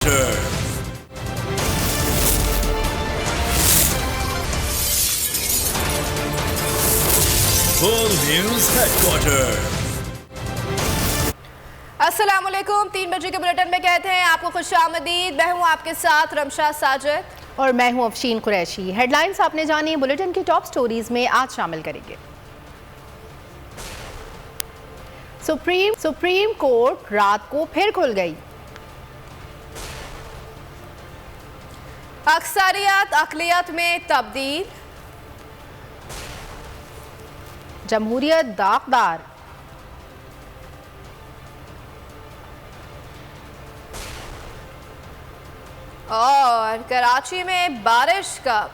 headquarters. Full News Headquarters. अस्सलाम वालेकुम। 3 बजे के बुलेटिन में कहते हैं आपको खुशामदीद। मैं हूँ आपके साथ रमशा साजिद और मैं हूँ अफशीन कुरैशी। हेडलाइंस आपने जानी, बुलेटिन की टॉप स्टोरीज में आज शामिल करेंगे। सुप्रीम कोर्ट रात को फिर खुल गई। अक्सरियत अक़लियत में तब्दील। जमहूरियत दागदार। और कराची में बारिश कब?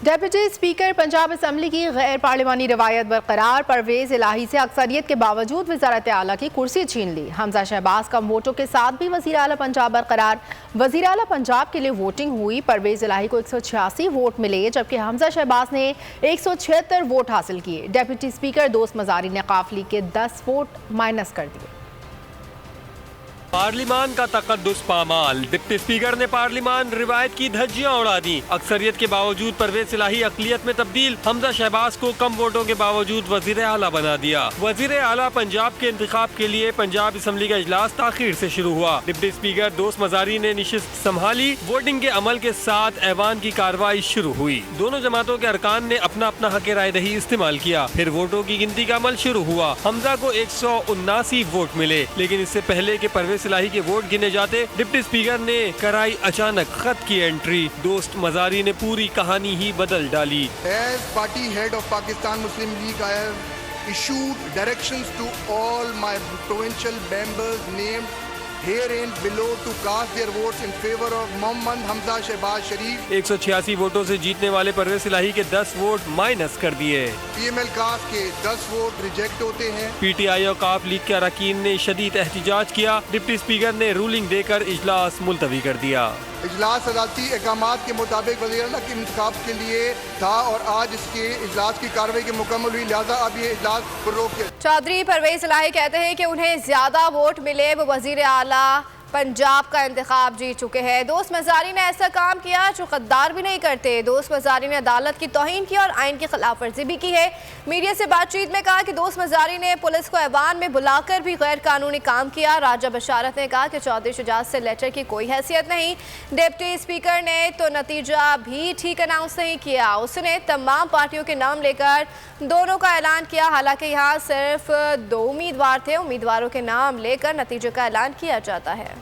डेप्यूटी स्पीकर पंजाब असम्बली की गैर पार्लिमानी रवायत बरकरार। परवेज इलाही से अक्सरियत के बावजूद वज़ारत आला की कुर्सी छीन ली। हमजा शहबाज कम वोटों के साथ भी वज़ीर आला पंजाब बरकरार। वज़ीर आला पंजाब के लिए वोटिंग हुई। परवेज इलाही को 186 वोट मिले, जबकि हमजा शहबाज ने 176 वोट हासिल किए। डेप्यूटी स्पीकर दोस्त मजारी ने काफली के 10 वोट माइनस कर दिए। पार्लिमान का तकद्दुस पामाल। डिप्टी स्पीकर ने पार्लिमान रिवायत की धज्जियां उड़ा दी। अक्सरियत के बावजूद परवेज इलाही अक़लियत में तब्दील। हमजा शहबाज को कम वोटों के बावजूद वजीर आला बना दिया। वजीर आला पंजाब के इंतखाब के लिए पंजाब असम्बली का इजलास ताखीर से शुरू हुआ। डिप्टी स्पीकर दोस्त मजारी ने निशिस्त संभाली। वोटिंग के अमल के साथ ऐवान की कार्रवाई शुरू हुई। दोनों जमातों के अरकान ने अपना अपना हक राय दही इस्तेमाल किया। फिर वोटों की गिनती का अमल शुरू हुआ। हमजा को 179 वोट मिले, लेकिन इससे पहले के परवेज इलाही के वोट गिने जाते डिप्टी स्पीकर ने कराई अचानक खत की एंट्री। दोस्त मजारी ने पूरी कहानी ही बदल डाली। As party head of Pakistan Muslim League, I have issued directions to all my provincial members named herein below to cast their votes in favor of Mohammad Hamza Shehbaz Sharif। 186 वोटों से जीतने वाले परवेज इलाही के 10 वोट माइनस कर दिए। PML काफ के 10 vote reject होते हैं। PTI और काफ लीग के अरकान ने शदीद एहतिजाज किया। डिप्टी स्पीकर ने रूलिंग देकर इजलास मुलतवी कर दिया। इजलास अदालती अहकामात के मुताबिक वज़ीर आला के इंतखाब के लिए था और आज इसके इजलास की कार्रवाई की मुकम्मल हुई, लिहाजा अब ये इजलास रोक के। चौधरी परवेज इलाही कहते हैं कि उन्हें ज्यादा वोट मिले, वो वजीर आला पंजाब का इंतखाब जीत चुके हैं। दोस्त मजारी ने ऐसा काम किया जो गद्दार भी नहीं करते। दोस्त मजारी ने अदालत की तौहीन की और आइन की खिलाफ वर्जी भी की है। मीडिया से बातचीत में कहा कि दोस्त मजारी ने पुलिस को ऐवान में बुलाकर भी गैर कानूनी काम किया। राजा बशारत ने कहा कि चौधरी शुजात से लेटर की कोई हैसियत नहीं। डिप्टी स्पीकर ने तो नतीजा भी ठीक अनाउंस नहीं किया। उसने तमाम पार्टियों के नाम लेकर दोनों का ऐलान किया। हालांकि यहाँ सिर्फ 2 उम्मीदवार थे। उम्मीदवारों के नाम लेकर नतीजे का ऐलान किया जाता है।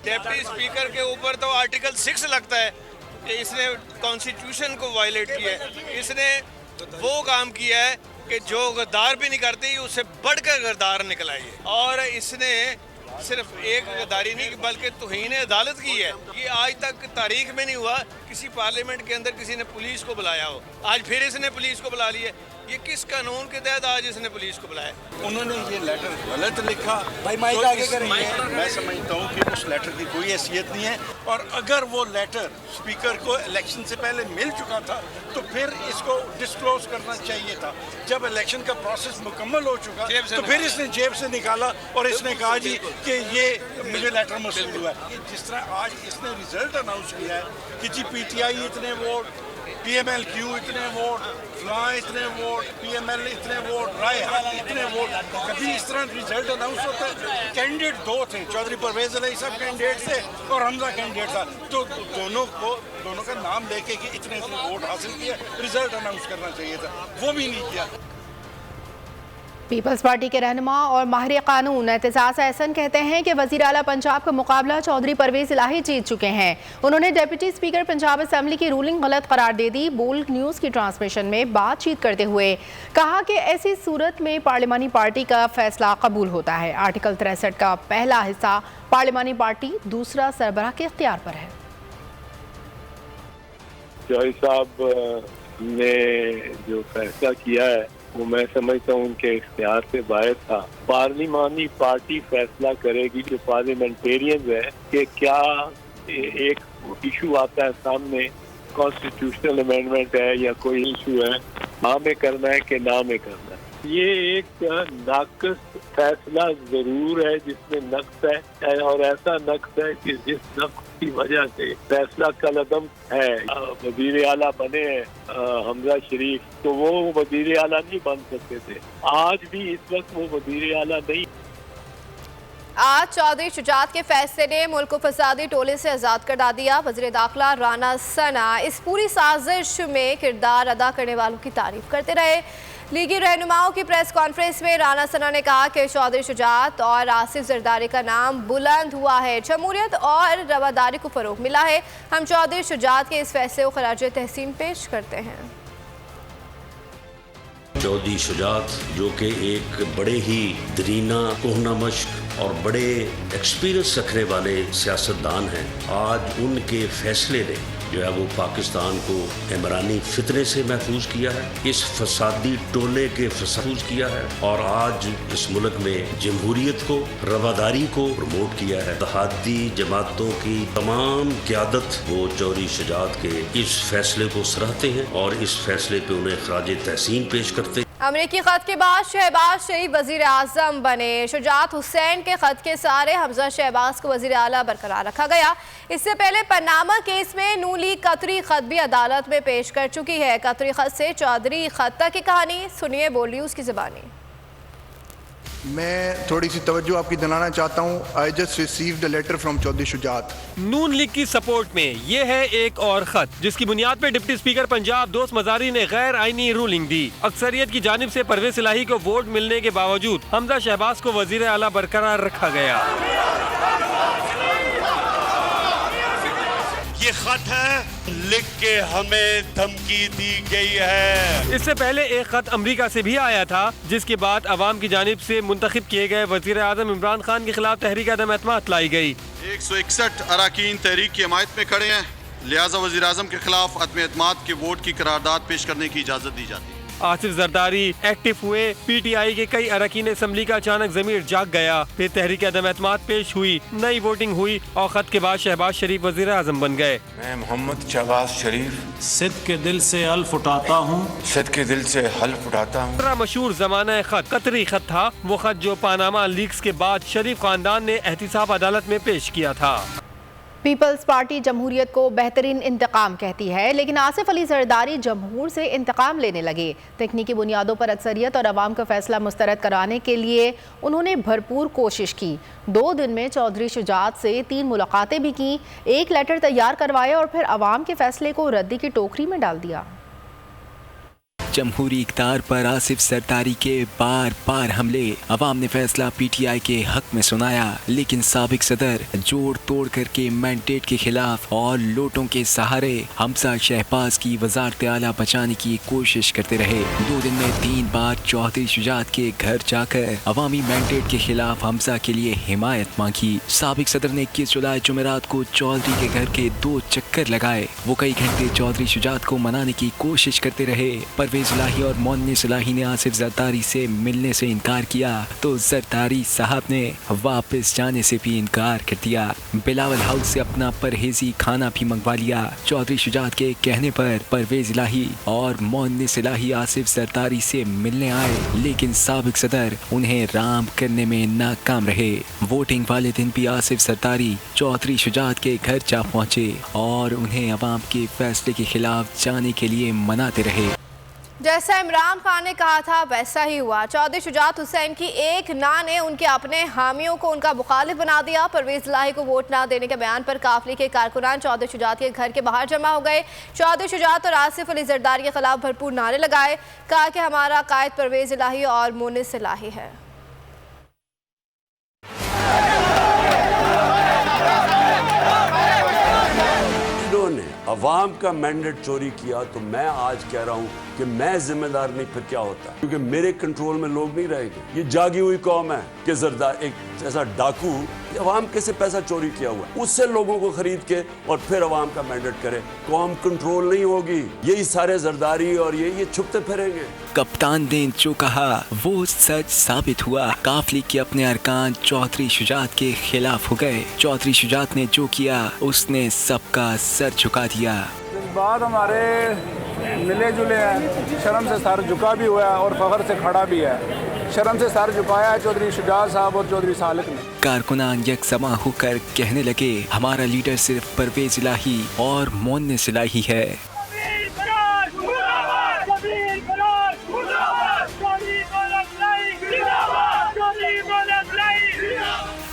डिप्टी स्पीकर के ऊपर तो आर्टिकल 6 लगता है कि इसने कॉन्स्टिट्यूशन को वायलेट किया है। इसने वो काम किया है कि जो गद्दार भी नहीं करते, उससे बढ़कर गद्दार निकला है। और इसने सिर्फ एक गद्दारी नहीं बल्कि तौहीन अदालत की है। ये आज तक तारीख में नहीं हुआ किसी पार्लियामेंट के अंदर किसी ने पुलिस को बुलाया हो। आज फिर इसने पुलिस को बुला लिया। ये किस कानून के तहत आज इसने पुलिस को बुलाया? उन्होंने ये लेटर गलत लिखा। भाई माइक तो आगे करेंगे। मैं समझता हूँ कि उस लेटर की कोई हैसियत नहीं है, और अगर वो लेटर स्पीकर को इलेक्शन से पहले मिल चुका था तो फिर इसको डिस्क्लोज करना चाहिए था। जब इलेक्शन का प्रोसेस मुकम्मल हो चुका तो फिर इसने जेब से निकाला और इसने कहा जी कि ये मुझे लेटर मौसूल हुआ है। जिस तरह आज इसने रिजल्ट अनाउंस किया है कि जी PTI इतने वोट, PMLQ इतने वोट, फलां इतने वोट, PML इतने वोट, राय इतने वोट, कभी इस तरह रिजल्ट अनाउंस होता है? कैंडिडेट 2 थे, चौधरी परवेज इलाही साहब कैंडिडेट थे और हमजा कैंडिडेट था, तो दोनों का नाम लेके कि इतने वोट हासिल किए, रिजल्ट अनाउंस करना चाहिए था, वो भी नहीं किया। पीपल्स पार्टी के रहनुमा और माहिर कानून एतजाज एहसन कहते हैं कि वज़ीर आला पंजाब का मुकाबला चौधरी परवेज इलाही जीत चुके हैं। उन्होंने डिप्टी स्पीकर पंजाब असम्बली की रूलिंग गलत करार दे दी। बोल्ड न्यूज़ की ट्रांसमिशन में बातचीत करते हुए कहा कि ऐसी सूरत में पार्लिमानी पार्टी का फैसला कबूल होता है। आर्टिकल 63 का पहला हिस्सा पार्लिमानी पार्टी, दूसरा सरबराह के इख्तियार पर है। चौधरी साहब ने जो फैसला किया है वो मैं समझता हूँ उनके इख्तियार से बाहर था। पार्लिमानी पार्टी फैसला करेगी, जो पार्लियामेंटेरियन है, कि क्या एक इशू आता है सामने कॉन्स्टिट्यूशनल अमेंडमेंट है या कोई इशू है, हाँ में करना है कि ना में करना है। ये एक नाकस फैसला जरूर है जिसमें नक्स है, और ऐसा नक्स है कि जिस नक्स की वजह से फैसला कलअदम है। वजीर आला बने हमजा शरीफ, तो वो वजीर आला नहीं बन सकते थे। आज भी इस वक्त वो वजीर आला नहीं। आज चौधरी शुजात के फैसले ने मुल्क को फसादी टोले से आज़ाद कर दिया। वज़ीर दाखिला राना सना इस पूरी साजिश में किरदार अदा करने वालों की तारीफ करते रहे। लीगी रहनुमाओं की प्रेस कॉन्फ्रेंस में राना सना ने कहा कि चौधरी शुजात और आसिफ जरदारी का नाम बुलंद हुआ है, जमहूरियत और रवादारी को फ़रोग़ मिला है। हम चौधरी शुजात के इस फैसले को खराज तहसीन पेश करते हैं। चौधरी शुजात जो कि एक बड़े ही दरीना कोहनामश्क और बड़े एक्सपीरियंस रखने वाले सियासतदान हैं, आज उनके फैसले ने जो है वो पाकिस्तान को इमरानी फितने से महफूज किया है, इस फसादी टोले के महफूज किया है, और आज इस मुल्क में जमहूरियत को, रवादारी को प्रमोट किया है। इत्तेहादी जमातों की तमाम क़यादत वो चौधरी शुजात के इस फैसले को सराहते हैं और इस फैसले पे उन्हें खराज तहसीन पेश करते हैं। अमरीकी खत के बाद शहबाज शरीफ वजीर आजम बने। शुजात हुसैन के खत के सहारे हमजा शहबाज को वजीर आला बरकरार रखा गया। इससे पहले पनामा केस में नून लीग कतरी खत भी अदालत में पेश कर चुकी है। कतरी खत से चौधरी खत तक की कहानी सुनिए बोल न्यूज़ की ज़बानी। मैं थोड़ी सी तवज्जो आपकी दिलाना चाहता हूँ। I just received a letter from Chaudhry Shujaat. Noon League की सपोर्ट में ये है एक और खत जिसकी बुनियाद पे डिप्टी स्पीकर पंजाब दोस्त मजारी ने गैर आईनी रूलिंग दी। अक्सरियत की जानिब से परवेज इलाही को वोट मिलने के बावजूद हमजा शहबाज को वजीर आला बरकरार रखा गया। ये खत है, लिख के हमें धमकी दी गई है। इससे पहले एक खत अमेरिका से भी आया था जिसके बाद अवाम की जानिब से मुंतखब किए गए वजीर आजम इमरान खान के खिलाफ तहरीक अदम एतमाद लाई गई। 161 अरकान तहरीक की हमायत में खड़े हैं, लिहाजा वजीर आजम के खिलाफ अदम एतमाद के वोट की करारदाद पेश करने की इजाजत दी जाती है। आसिफ जरदारी एक्टिव हुए। PTI के कई अरकान असम्बली का अचानक जमीर जाग गया। फिर तहरीक अदम एतमाद पेश हुई, नई वोटिंग हुई और खत के बाद शहबाज शरीफ वजीर आजम बन गए। मैं मोहम्मद शहबाज शरीफ सिद्ध के दिल से हल्फ उठाता हूँ, सिद्ध के दिल से हल्फ उठाता हूँ। दूसरा मशहूर जमाना खत कतरी खत था, वो खत जो पानामा लीक्स के बाद शरीफ खानदान ने एहतिसाब अदालत में पेश किया था। पीपल्स पार्टी जमहूरियत को बेहतरीन इंतकाम कहती है, लेकिन आसिफ अली जरदारी जमहूर से इंतकाम लेने लगे। तकनीकी बुनियादों पर अक्सरियत और अवाम का फैसला मुस्तरद कराने के लिए उन्होंने भरपूर कोशिश की। 2 दिन में चौधरी शुजात से 3 मुलाकातें भी की, एक लेटर तैयार करवाया और फिर अवाम के फैसले को रद्दी की टोकरी में डाल दिया। जमहूरी इक़्तिदार पर आसिफ जरदारी के बार बार हमले, अवाम ने फैसला PTI के हक में सुनाया, लेकिन साबिक सदर जोड़ तोड़ करके मैंडेट के खिलाफ और लोटों के सहारे हमजा शहबाज की वज़ारत आला बचाने की कोशिश करते रहे। 2 दिन में 3 बार चौधरी शुजात के घर जाकर अवामी मैंडेट के खिलाफ हमजा के लिए हिमायत मांगी। साबिक सदर ने 21 जुलाई जुमेरात को चौधरी के घर के 2 चक्कर लगाए। वो कई घंटे चौधरी शुजात को मनाने की कोशिश करते रहे। परवेज इलाही और मोनिस इलाही ने आसिफ जरदारी से मिलने से इनकार किया तो जरदारी साहब ने वापस जाने से भी इनकार कर दिया। बिलावल हाउस से अपना परहेजी खाना भी मंगवा लिया। चौधरी शुजात के कहने पर परवेज इलाही और मोनिस इलाही आसिफ जरदारी से मिलने आए, लेकिन साबिक सदर उन्हें राम करने में नाकाम रहे। वोटिंग वाले दिन भी आसिफ जरदारी चौधरी शुजात के घर जा पहुंचे और उन्हें अवाम के फैसले के खिलाफ जाने के लिए मनाते रहे। जैसा इमरान खान ने कहा था वैसा ही हुआ। चौधरी शुजात हुसैन की एक ना ने उनके अपने हामियों को उनका मुखालिफ बना दिया। परवेज इलाही को वोट ना देने के बयान पर काफिले के कारकुनान चौधरी शुजात के घर के बाहर जमा हो गए। चौधरी शुजात और आसिफ अली जरदारी के खिलाफ भरपूर नारे लगाए, कहा कि हमारा कायद परवेज इलाही और मोनिस इलाही है। अवाम का मैंडेट चोरी किया तो मैं आज कह रहा हूं कि मैं जिम्मेदार नहीं, फिर क्या होता है, क्योंकि मेरे कंट्रोल में लोग नहीं रहेंगे। ये जागी हुई कौम है कि जरदारी एक ऐसा डाकू अवाम कैसे पैसा चोरी किया हुआ है, उससे लोगों को खरीद के और फिर अवाम का मैंडेट करे, कौम कंट्रोल नहीं होगी। यही सारे जरदारी और ये छुपते फिरेंगे। कप्तान ने जो कहा वो सच साबित हुआ। काफिले के अपने अरकान चौधरी शुजात के खिलाफ हो गए। चौधरी शुजात ने जो किया उसने सबका सर झुका दिया। जज्बात हमारे मिले जुले हैं, शर्म से सर झुका भी हुआ है और फख्र से खड़ा भी है। शर्म से सर झुकाया है चौधरी शुजात साहब और चौधरी सालिक ने। कारकुनान यकसमा होकर कहने लगे, हमारा लीडर सिर्फ परवेज इलाही और मोनिस इलाही है।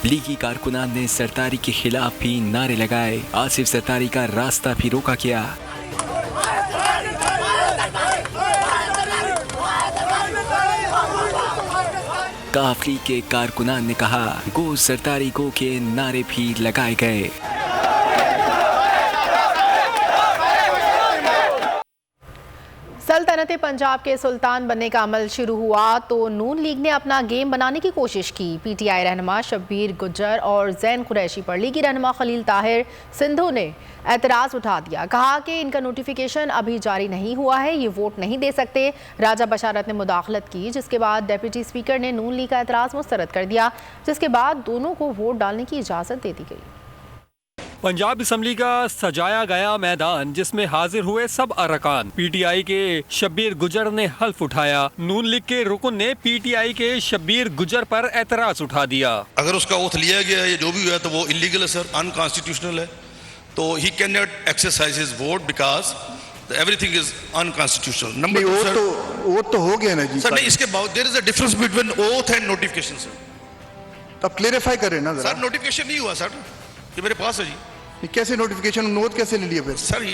लीगी कारकुनान ने सरदारी के खिलाफ भी नारे लगाए। आसिफ सरदारी का रास्ता भी रोका गया। काफली के कारकुनान ने कहा, गो सरदारी गो के नारे भी लगाए गए। सल्तनत पंजाब के सुल्तान बनने का अमल शुरू हुआ तो नून लीग ने अपना गेम बनाने की कोशिश की। पीटीआई रहनुमा शब्बीर गुज्जर और जैन कुरैशी पर लीगी रहनुमा खलील ताहिर सिंधु ने एतराज़ उठा दिया। कहा कि इनका नोटिफिकेशन अभी जारी नहीं हुआ है, ये वोट नहीं दे सकते। राजा बशारत ने मुदाखलत की, जिसके बाद डिप्टी स्पीकर ने नून लीग का एतराज़ मुस्तरद कर दिया, जिसके बाद दोनों को वोट डालने की इजाज़त दे दी गई। पंजाब असम्बली का सजाया गया मैदान, जिसमें हाजिर हुए सब अरकान। पीटीआई के शब्बीर गुजर ने हल्फ उठाया। नून लीग के रुकन ने पीटीआई के शब्बीर गुजर पर एतराज उठा दिया। अगर उसका ओथ लिया गया है, जो भी हुआ तो वो इलीगल है सर, अनकॉन्स्टिट्यूशनल है, तो ही can not exercise his vote because everything is unconstitutional. Number oath तो हो गया ना जी सर। नहीं, इसके बाद there is a difference between oath and notification sir. तब क्लेरिफाई करें ना सर। नोटिफिकेशन नहीं हुआ सर, ये मेरे पास है जी। कैसे नोटिफिकेशन नोट कैसे ले लिया फिर सर?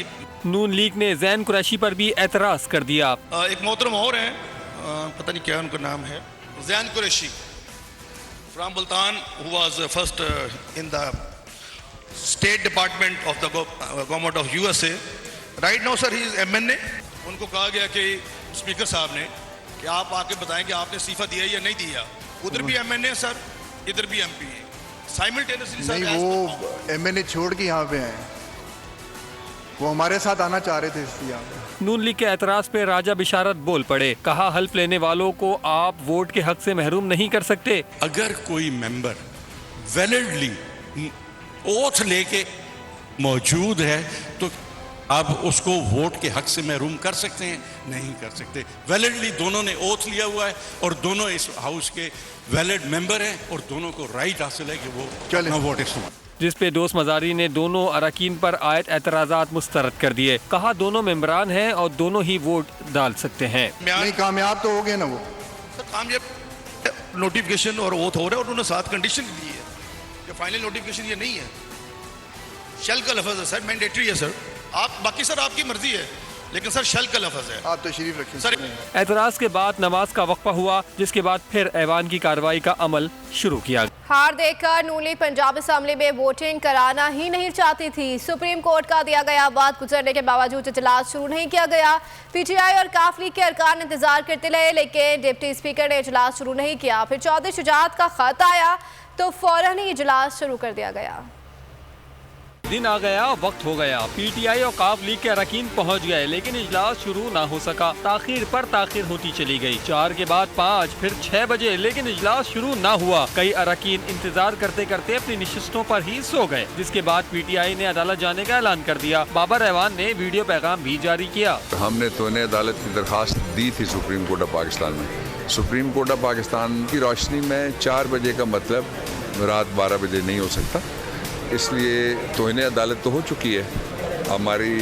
नून लीग ने जैन कुरैशी पर भी एतराज कर दिया। एक मोहतरम और हैं, पता नहीं क्या उनका नाम है, Jain Qureshi from Multan, who was first in the state department of the government of USA. Right now sir he is MNA. उनको कहा गया कि स्पीकर साहब ने कि आप आके बताएं कि आपने इस्तीफा दिया या नहीं दिया। उधर भी एमएनए सर, इधर भी एमपी है। नहीं, वो एमएनए छोड़ के यहाँ पे आए, वो हमारे साथ आना चाह रहे थे इसलिए यहाँ पे। नून लीग के एतराज पे राजा बिशारत बोल पड़े। कहा, हल्फ लेने वालों को आप वोट के हक से महरूम नहीं कर सकते। अगर कोई मेंबर वैलिडली ओथ लेके मौजूद है तो आप उसको वोट के हक से महरूम कर सकते हैं? नहीं कर सकते। वैलिडली दोनों ने ओथ लिया हुआ है और दोनों इस हाउस के वैलिड मेंबर हैं और दोनों को राइट हासिल है कि वो अपना वोट इस्तेमाल। जिस पे दोस्त मजारी ने दोनों अरकान पर आयत एतराज़ात मुस्तरद कर दिए। कहा, दोनों मेंबरान हैं और दोनों ही वोट डाल सकते हैं। नहीं, कामयाब तो हो गए ना वो सर। कामयाब नोटिफिकेशन और ओथ हो रहा है और उन्होंने 7 कंडीशन दी है कि फाइनल नोटिफिकेशन ये नहीं है, शेल का लफ्ज़ है सर, मैंडेटरी है सर। आप बाकी सर आपकी मर्जी है, लेकिन सर शेल का लफ्ज़ है। आप तशरीफ रखें सर। एतराज़ के बाद नमाज का वक्फा हुआ, जिसके बाद फिर ऐवान की कार्रवाई का अमल शुरू किया। हार देखकर नून लीग पंजाब असम्बली में वोटिंग कराना ही नहीं चाहती थी। सुप्रीम कोर्ट का दिया गया बाद गुजरने के बावजूद इजलास शुरू नहीं किया गया। पीटीआई और काफली के अरकान इंतजार करते रहे, लेकिन डिप्टी स्पीकर ने इजलास शुरू नहीं किया। फिर चौधरी शुजात का खत आया तो फौरन ही इजलास शुरू कर दिया गया। दिन आ गया, वक्त हो गया। पीटीआई और काफ लीग के अरकान पहुंच गए, लेकिन इजलास शुरू ना हो सका। ताखीर पर ताखीर होती चली गई। 4 के बाद 5, फिर 6 बजे, लेकिन इजलास शुरू ना हुआ। कई अरकान इंतजार करते करते अपनी निशिस्तों पर ही सो गए, जिसके बाद पीटीआई ने अदालत जाने का ऐलान कर दिया। बाबर ऐवान ने वीडियो पैगाम भी जारी किया। हमने तौने अदालत की दरखास्त दी थी सुप्रीम कोर्ट ऑफ पाकिस्तान में। सुप्रीम कोर्ट ऑफ पाकिस्तान की रोशनी में 4 बजे का मतलब रात 12 बजे नहीं हो सकता, इसलिए तौहीन अदालत तो हो चुकी है। हमारी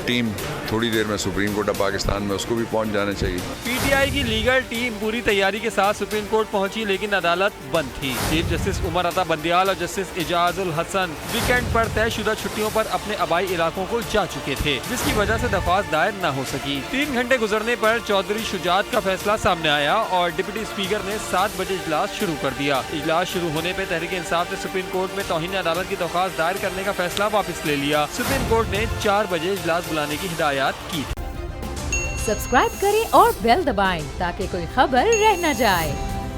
टीम थोड़ी देर में सुप्रीम कोर्ट ऑफ पाकिस्तान में उसको भी पहुंच जाना चाहिए। पीटीआई की लीगल टीम पूरी तैयारी के साथ सुप्रीम कोर्ट पहुंची, लेकिन अदालत बंद थी। चीफ जस्टिस उमर अता बंदियाल और जस्टिस इजाजुल हसन वीकेंड पर तयशुदा छुट्टियों पर अपने आबाई इलाकों को जा चुके थे, जिसकी वजह से दरख्वास्त दायर न हो सकी। 3 घंटे गुजरने पर चौधरी शुजात का फैसला सामने आया और डिप्टी स्पीकर ने 7 बजे इजलास शुरू कर दिया। इजलास शुरू होने पर तहरीक इंसाफ ने सुप्रीम कोर्ट में तौहीन अदालत की दरख्वास्त दायर करने का फैसला वापस ले लिया। सुप्रीम कोर्ट ने 4 बजे इजलास बुलाने की हिदायत की। सब्सक्राइब करें और बेल दबाएं ताकि कोई खबर रह न जाए।